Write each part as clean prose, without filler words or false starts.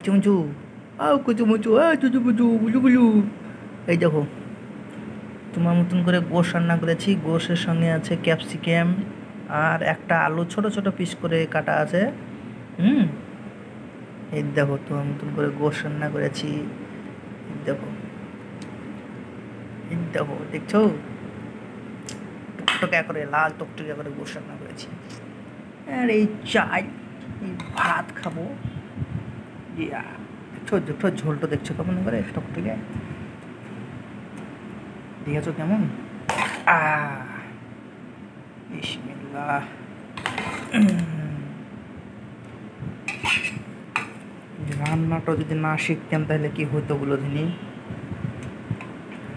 চুমচু কুচুমুচু চুচুমুচু blue blue. এই দেখো তোমার মতন করে গোশ রান্না করেছি। গোশের সঙ্গে আছে ক্যাপসিকাম আর একটা আলু ছোট ছোট পিস করে কাটা আছে। হুম, এই দেখো তোমার মতন করে গোশ রান্না করেছি। এই দেখো, এই দেখো, দেখছো টকটকা করে, লাল টকটকা করে গোশ রান্না করেছি। আর এই চাই, এই ভাত খাবো। ইয়া, দেখছো দেখছো ঝোলটা দেখছো কেমন করে টকটকে, দেখেছো কেমন? বিসমিল্লাহ। রান্নাটা যদি না শিখতাম তাহলে কি হতো বলো দিনি?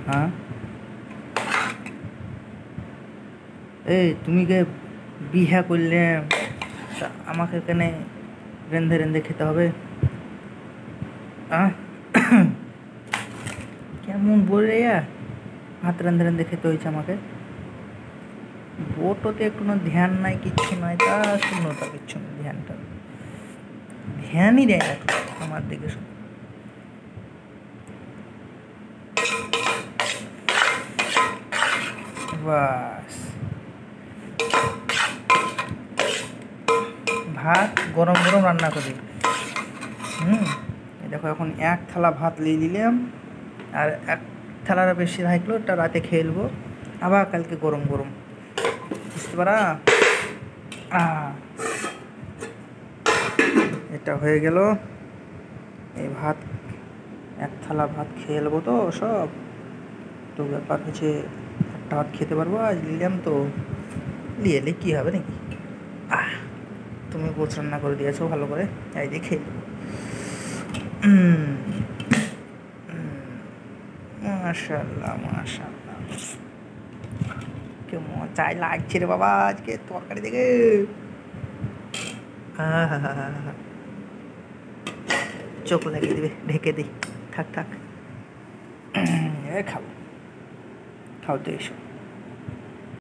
হ্যাঁ, এই তুমি কে বিহা করলে তা আমাকে এখানে রেঁধে রেঁধে খেতে হবে? কেমন বলে ভাত রেঁধে রেঁধে খেতে হয়েছে আমাকে? বোটোতে একটু না ধ্যান নাই, কিচ্ছু নাই, তা শূন্যতা, কিচ্ছু না, ধ্যানটা ধ্যানই দেয় না আমার দিকে শুধু। বাস, ভাত গরম গরম রান্না করি। এই দেখো এখন এক থালা ভাত নিয়ে নিলাম, আর এক থালার বেশি থাকলো ওটা রাতে খেয়ে নেবো, আবার কালকে গরম গরম, বুঝতে পারা? এটা হয়ে গেল। এই ভাত এক থালা ভাত খেয়ে নেবো তো সব। তো ব্যাপার হচ্ছে একটা ভাত খেতে পারবো, আজ নিলাম তো, নিয়ে এলে কী হবে নাকি? তুমি গোছ রান্না করে দিয়েছো ভালো করে, এই দিয়ে খেয়ে নেবো। মাশাআল্লাহ মাশাআল্লাহ, কেমন চাই লাগছে রে বাবা আজকে তরকারি দেখে। চোখ লাগিয়ে দিবে, ঢেকে দিই, থাক থাক। খাও, খাও তো এসো।